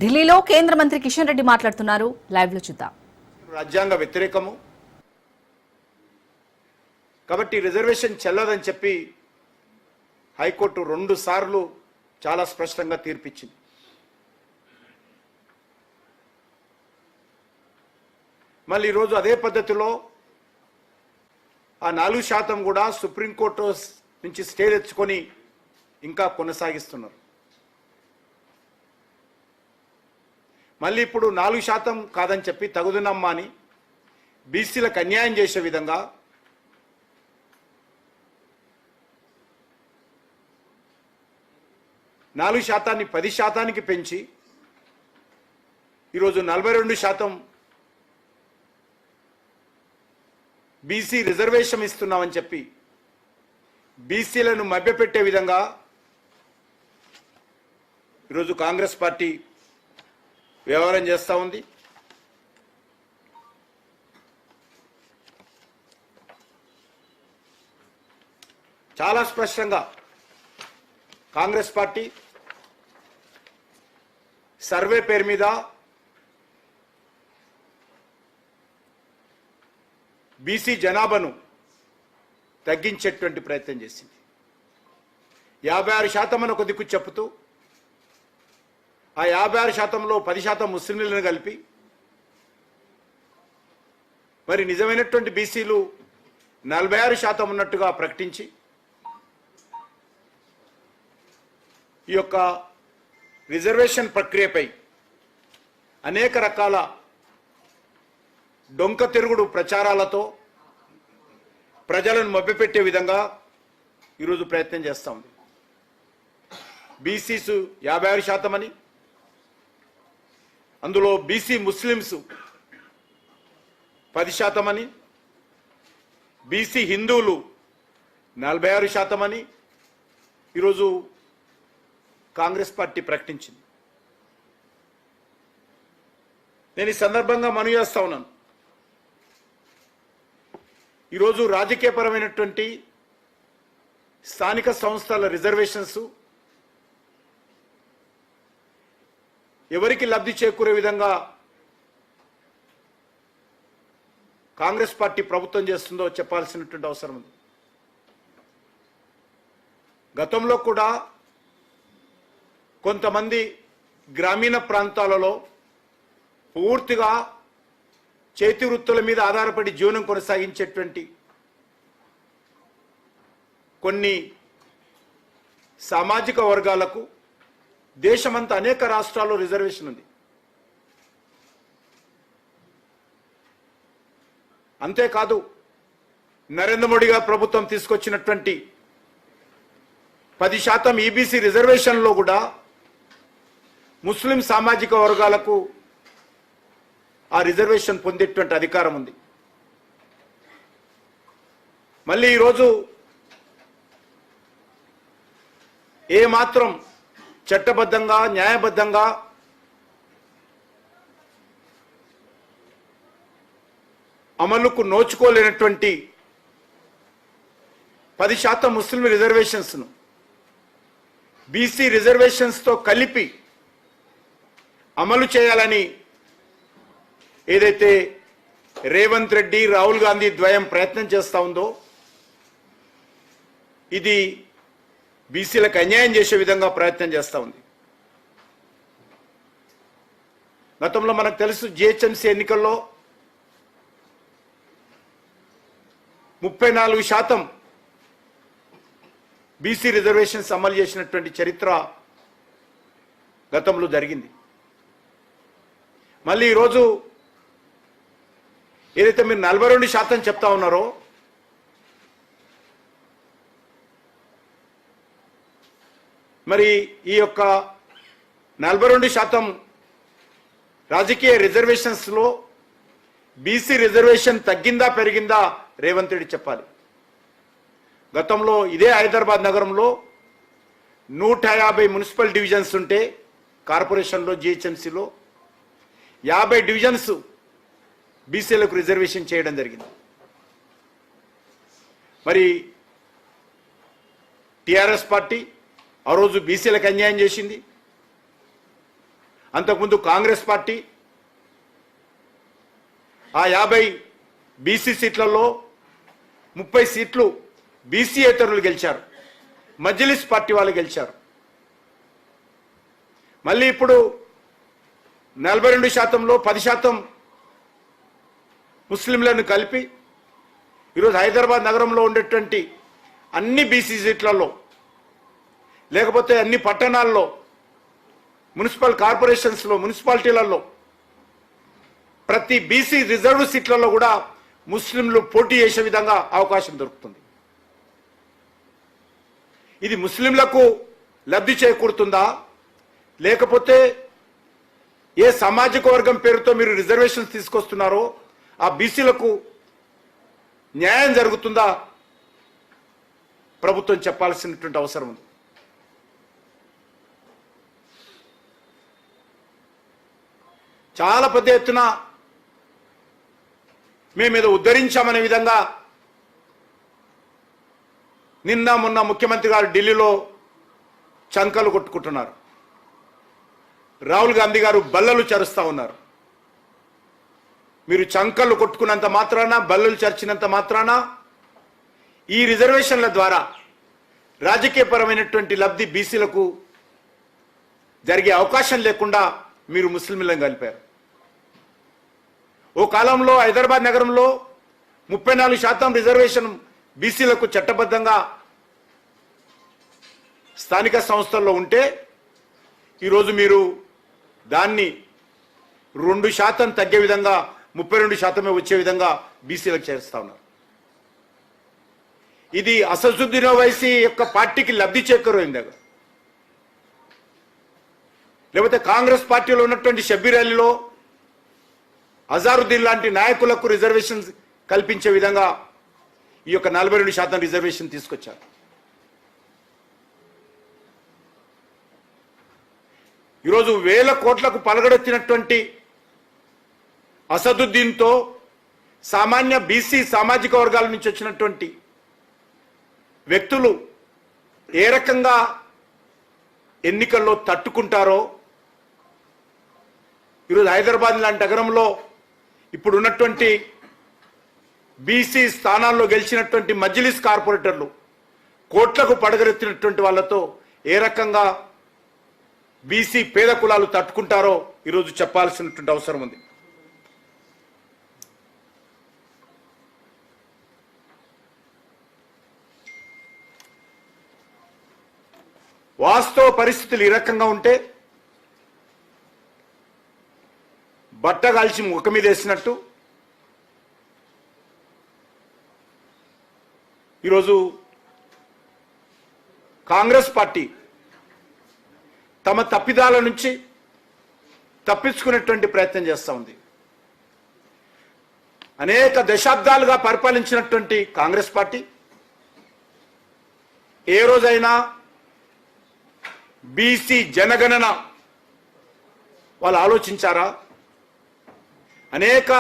ఢిల్లీలో కేంద్ర మంత్రి కిషన్ రెడ్డి మాట్లాడుతున్నారు. లైవ్ లో చూద్దాం. రాజ్యాంగ వ్యతిరేకము కాబట్టి రిజర్వేషన్ చెల్లదని చెప్పి హైకోర్టు 2 సార్లు చాలా స్పష్టంగా తీర్పిచ్చింది. మళ్ళీ ఈరోజు అదే పద్ధతిలో ఆ 4% కూడా సుప్రీంకోర్టు నుంచి స్టే తెచ్చుకొని ఇంకా కొనసాగిస్తున్నారు. మళ్ళీ ఇప్పుడు 4% కాదని చెప్పి తగుదనమ్మా అని బీసీలకు అన్యాయం చేసే విధంగా నాలుగు శాతాన్ని 10% పెంచి ఈరోజు 42% బీసీ రిజర్వేషన్ ఇస్తున్నామని చెప్పి బీసీలను మభ్యపెట్టే విధంగా ఈరోజు కాంగ్రెస్ పార్టీ వ్యవహారం చేస్తూ ఉంది. చాలా స్పష్టంగా కాంగ్రెస్ పార్టీ సర్వే పేరు మీద బీసీ జనాభాను తగ్గించేటువంటి ప్రయత్నం చేసింది. 56% అని ఒక దిక్కు చెప్తూ ఆ 56%లో 10% ముస్లింలను కలిపి మరి నిజమైనటువంటి బీసీలు 46% ఉన్నట్టుగా ప్రకటించి ఈ యొక్క రిజర్వేషన్ ప్రక్రియపై అనేక రకాల డొంక తిరుగుడు ప్రచారాలతో ప్రజలను మభ్యపెట్టే విధంగా ఈరోజు ప్రయత్నం చేస్తూ ఉంది. బీసీస్ 56% అని, అందులో బీసీ ముస్లిమ్స్ 10% అని, బీసీ హిందువులు 46% అని ఈరోజు కాంగ్రెస్ పార్టీ ప్రకటించింది. నేను ఈ సందర్భంగా మనవి చేస్తా ఉన్నాను. ఈరోజు రాజకీయపరమైనటువంటి స్థానిక సంస్థల రిజర్వేషన్స్ ఎవరికి లబ్ధి చేకూరే విధంగా కాంగ్రెస్ పార్టీ ప్రభుత్వం చేస్తుందో చెప్పాల్సినటువంటి అవసరం ఉంది. గతంలో కూడా కొంతమంది గ్రామీణ ప్రాంతాలలో పూర్తిగా చేతి వృత్తుల మీద ఆధారపడి జీవనం కొనసాగించేటువంటి కొన్ని సామాజిక వర్గాలకు దేశమంతా అనేక రాష్ట్రాల్లో రిజర్వేషన్ ఉంది. అంతేకాదు నరేంద్ర మోడీ గారు ప్రభుత్వం తీసుకొచ్చినటువంటి 10% ఈబీసీ రిజర్వేషన్లో కూడా ముస్లిం సామాజిక వర్గాలకు ఆ రిజర్వేషన్ పొందేటువంటి అధికారం ఉంది. మళ్ళీ ఈరోజు ఏమాత్రం చట్టబద్ధంగా న్యాయబద్ధంగా అమలుకు నోచుకోలేనటువంటి 10% ముస్లిం రిజర్వేషన్స్ను బీసీ రిజర్వేషన్స్తో కలిపి అమలు చేయాలని ఏదైతే రేవంత్ రెడ్డి రాహుల్ గాంధీ ద్వయం ప్రయత్నం చేస్తూ ఉందో ఇది బీసీలకు అన్యాయం చేసే విధంగా ప్రయత్నం చేస్తూ ఉంది. గతంలో మనకు తెలుసు జిహెచ్ఎంసీ ఎన్నికల్లో 34% బీసీ రిజర్వేషన్స్ అమలు చేసినటువంటి చరిత్ర గతంలో జరిగింది. మళ్ళీ ఈరోజు ఏదైతే మీరు 42% చెప్తా ఉన్నారో మరి ఈ యొక్క 42% రాజకీయ రిజర్వేషన్స్లో బీసీ రిజర్వేషన్ తగ్గిందా పెరిగిందా రేవంత్ రెడ్డి చెప్పాలి. గతంలో ఇదే హైదరాబాద్ నగరంలో 150 మున్సిపల్ డివిజన్స్ ఉంటే కార్పొరేషన్లో జిహెచ్ఎంసీలో 50 డివిజన్స్ బీసీలకు రిజర్వేషన్ చేయడం జరిగింది. మరి టిఆర్ఎస్ పార్టీ ఆ రోజు బీసీలకు అన్యాయం చేసింది. అంతకుముందు కాంగ్రెస్ పార్టీ ఆ 50 బీసీ సీట్లలో 30 సీట్లు బీసీయేతరులు గెలిచారు, మజ్లిస్ పార్టీ వాళ్ళు గెలిచారు. మళ్ళీ ఇప్పుడు 42%లో 10% ముస్లింలను కలిపి ఈరోజు హైదరాబాద్ నగరంలో ఉండేటువంటి అన్ని బీసీ సీట్లలో, లేకపోతే అన్ని పట్టణాల్లో, మున్సిపల్ కార్పొరేషన్స్లో, మున్సిపాలిటీలలో ప్రతి బీసీ రిజర్వ్ సీట్లలో కూడా ముస్లింలు పోటీ చేసే విధంగా అవకాశం దొరుకుతుంది. ఇది ముస్లింలకు లబ్ధి చేకూరుతుందా, లేకపోతే ఏ సామాజిక వర్గం పేరుతో మీరు రిజర్వేషన్స్ తీసుకొస్తున్నారో ఆ బీసీలకు న్యాయం జరుగుతుందా ప్రభుత్వం చెప్పాల్సినటువంటి అవసరం ఉంది. చాలా పెద్ద ఎత్తున మేమేదో ఉద్ధరించామనే విధంగా నిన్న మొన్న ముఖ్యమంత్రి గారు ఢిల్లీలో చంకలు కొట్టుకుంటున్నారు. రాహుల్ గాంధీ గారు బల్లలు చరుస్తా ఉన్నారు. మీరు చంకలు కొట్టుకున్నంత మాత్రాన, బల్లలు చర్చినంత మాత్రాన ఈ రిజర్వేషన్ల ద్వారా రాజకీయపరమైనటువంటి లబ్ధి బీసీలకు జరిగే అవకాశం లేకుండా మీరు ముస్లింలను కలిపారు. ఓ కాలంలో హైదరాబాద్ నగరంలో 34% రిజర్వేషన్ బీసీలకు చట్టబద్ధంగా స్థానిక సంస్థల్లో ఉంటే ఈరోజు మీరు దాన్ని 2% తగ్గే విధంగా 32% వచ్చే విధంగా బీసీలకు చేరుస్తా ఉన్నారు. ఇది అసదుద్దీన్ ఓవైసీ యొక్క పార్టీకి లబ్ధి చేకూరింది. లేకపోతే కాంగ్రెస్ పార్టీలో ఉన్నటువంటి షబ్బీర్ అలీలో అజారుద్దీన్ లాంటి నాయకులకు రిజర్వేషన్ కల్పించే విధంగా ఈ యొక్క 42% రిజర్వేషన్ తీసుకొచ్చారు. ఈరోజు వేల కోట్లకు పలగడెత్తినటువంటి అసదుద్దీన్తో సామాన్య బీసీ సామాజిక వర్గాల నుంచి వచ్చినటువంటి వ్యక్తులు ఏ రకంగా ఎన్నికల్లో తట్టుకుంటారో, ఈరోజు హైదరాబాద్ లాంటి నగరంలో ఇప్పుడు ఉన్నటువంటి బీసీ స్థానాల్లో గెలిచినటువంటి మజ్లిస్ కార్పొరేటర్లు కోట్లకు పడగరెత్తినటువంటి వాళ్ళతో ఏ రకంగా బీసీ పేద కులాలు తట్టుకుంటారో ఈరోజు చెప్పాల్సినటువంటి అవసరం ఉంది. వాస్తవ పరిస్థితులు ఈ రకంగా ఉంటే బట్ట కాల్చి ముఖ మీద వేసినట్టు ఈరోజు కాంగ్రెస్ పార్టీ తమ తప్పిదాల నుంచి తప్పించుకునేటువంటి ప్రయత్నం చేస్తూ ఉంది. అనేక దశాబ్దాలుగా పరిపాలించినటువంటి కాంగ్రెస్ పార్టీ ఏ రోజైనా బీసీ జనగణన వాళ్ళు ఆలోచించారా? అనేక